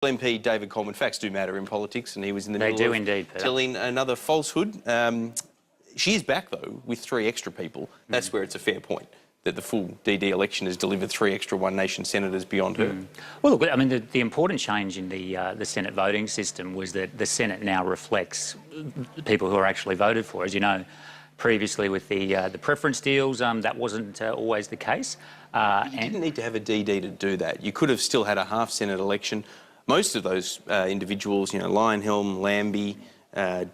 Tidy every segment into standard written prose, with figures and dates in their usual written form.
MP David Coleman, facts do matter in politics, and he was in the They middle do of indeed, Peter. telling another falsehood. She is back, though, with 3 extra people. That's where it's a fair point, that the full DD election has delivered 3 extra One Nation senators beyond her. Well, look, I mean, the important change in the Senate voting system was that the Senate now reflects the people who are actually voted for. As you know, previously with the preference deals, that wasn't always the case. You didn't need to have a DD to do that. You could have still had a half Senate election. Most of those individuals, you know, Lionhelm, Lambie,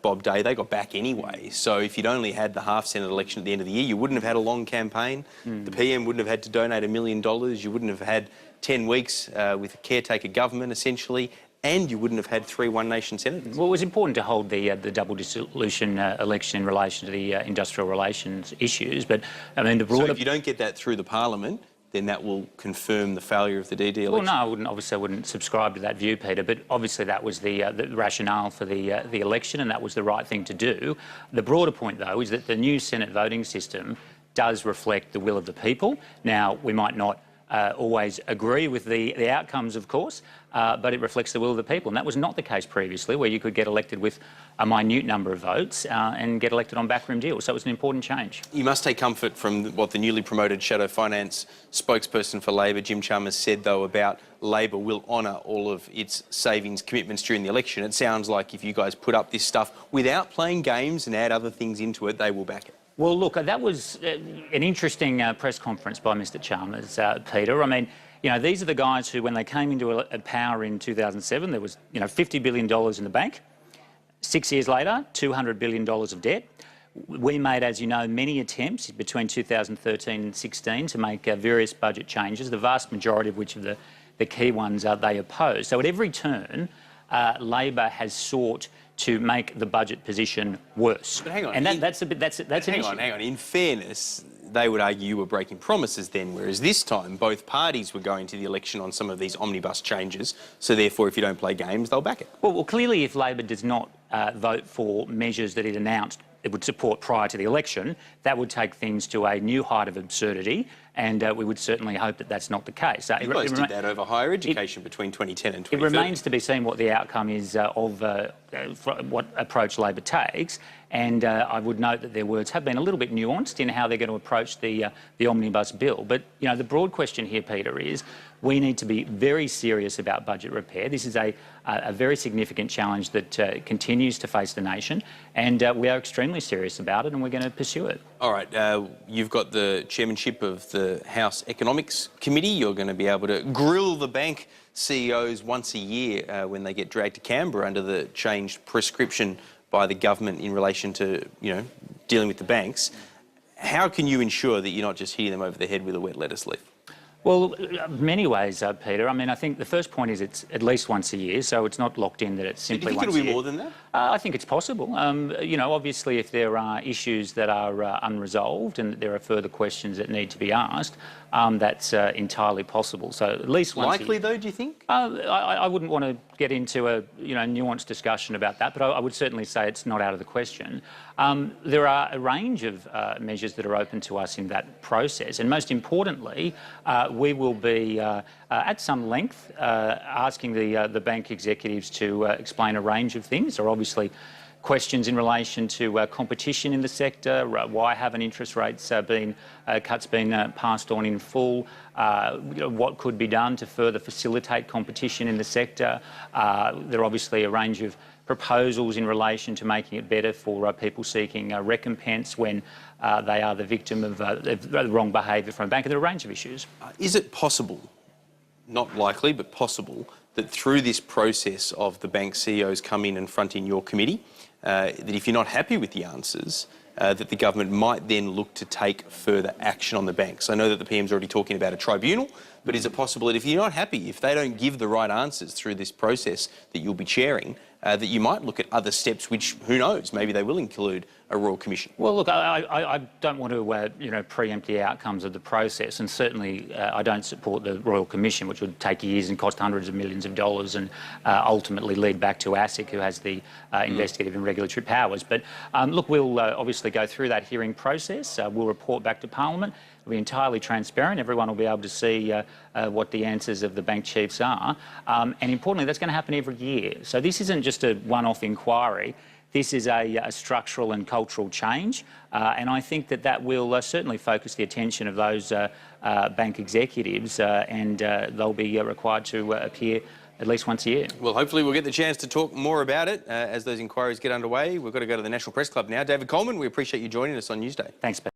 Bob Day, they got back anyway. So if you'd only had the half Senate election at the end of the year, you wouldn't have had a long campaign. The PM wouldn't have had to donate $1 million. You wouldn't have had 10 weeks with a caretaker government, essentially, and you wouldn't have had 3 One Nation senators. Well, it was important to hold the double dissolution election in relation to the industrial relations issues, but I mean the broader. So if you don't get that through the Parliament, then that will confirm the failure of the DD election. Well, no, I wouldn't subscribe to that view, Peter, but obviously that was the rationale for the election, and that was the right thing to do. The broader point, though, is that the new Senate voting system does reflect the will of the people. Now, we might not always agree with the outcomes, of course, but it reflects the will of the people. And that was not the case previously, where you could get elected with a minute number of votes and get elected on backroom deals. So it was an important change. You must take comfort from what the newly promoted Shadow Finance spokesperson for Labor, Jim Chalmers, said, though, about Labor will honour all of its savings commitments during the election. It sounds like if you guys put up this stuff without playing games and add other things into it, they will back it. Well, look, that was an interesting press conference by Mr Chalmers, Peter. I mean, you know, these are the guys who, when they came into power in 2007, there was, you know, $50 billion in the bank. 6 years later, $200 billion of debt. We made, as you know, many attempts between 2013 and 16 to make various budget changes, the vast majority of which of the key ones they opposed. So at every turn, Labor has sought to make the budget position worse. But hang on, and that's an issue. Hang on. In fairness, they would argue you were breaking promises then, whereas this time both parties were going to the election on some of these omnibus changes, so therefore if you don't play games, they'll back it. Well, clearly if Labor does not vote for measures that it announced it would support prior to the election, that would take things to a new height of absurdity, and we would certainly hope that that's not the case. You guys did that over higher education between 2010 and 2013. It remains to be seen what the outcome is of what approach Labor takes, and I would note that their words have been a little bit nuanced in how they're going to approach the omnibus bill. But, you know, the broad question here, Peter, is we need to be very serious about budget repair. This is a very significant challenge that continues to face the nation, and we are extremely serious about it, and we're going to pursue it. All right, you've got the chairmanship of the House Economics Committee. You're going to be able to grill the bank CEOs once a year when they get dragged to Canberra under the changed prescription by the government in relation to, you know, dealing with the banks. How can you ensure that you're not just hitting them over the head with a wet lettuce leaf? Well, many ways, Peter. I mean, I think the first point is it's at least once a year, so it's not locked in that it's simply once a year. Do you think it'll be more than that? I think it's possible. You know, obviously, if there are issues that are unresolved and there are further questions that need to be asked, that's entirely possible. So at least once Likely, though, do you think? I wouldn't want to get into a nuanced discussion about that, but I would certainly say it's not out of the question. There are a range of measures that are open to us in that process, and most importantly, we will be at some length asking the bank executives to explain a range of things. There are obviously questions in relation to competition in the sector. Why haven't interest rates cuts been passed on in full? What could be done to further facilitate competition in the sector? There are obviously a range of proposals in relation to making it better for people seeking recompense when they are the victim of the wrong behaviour from a bank. There are a range of issues. Is it possible, not likely, but possible, that through this process of the bank CEOs come in and front in your committee, that if you're not happy with the answers, that the government might then look to take further action on the banks? I know that the PM's already talking about a tribunal, but is it possible that if you're not happy, if they don't give the right answers through this process that you'll be chairing, that you might look at other steps which, who knows, maybe they will include a Royal Commission? Well, look, I don't want to preempt the outcomes of the process, and certainly I don't support the Royal Commission, which would take years and cost hundreds of millions of dollars and ultimately lead back to ASIC, who has the investigative and regulatory powers. But look, we'll obviously go through that hearing process. We'll report back to Parliament. It'll be entirely transparent. Everyone will be able to see what the answers of the bank chiefs are. And importantly, that's going to happen every year. So this isn't just a one-off inquiry. This is a structural and cultural change, and I think that will certainly focus the attention of those bank executives, and they'll be required to appear at least once a year. Well, hopefully we'll get the chance to talk more about it as those inquiries get underway. We've got to go to the National Press Club now. David Coleman, we appreciate you joining us on Newsday. Thanks, Ben.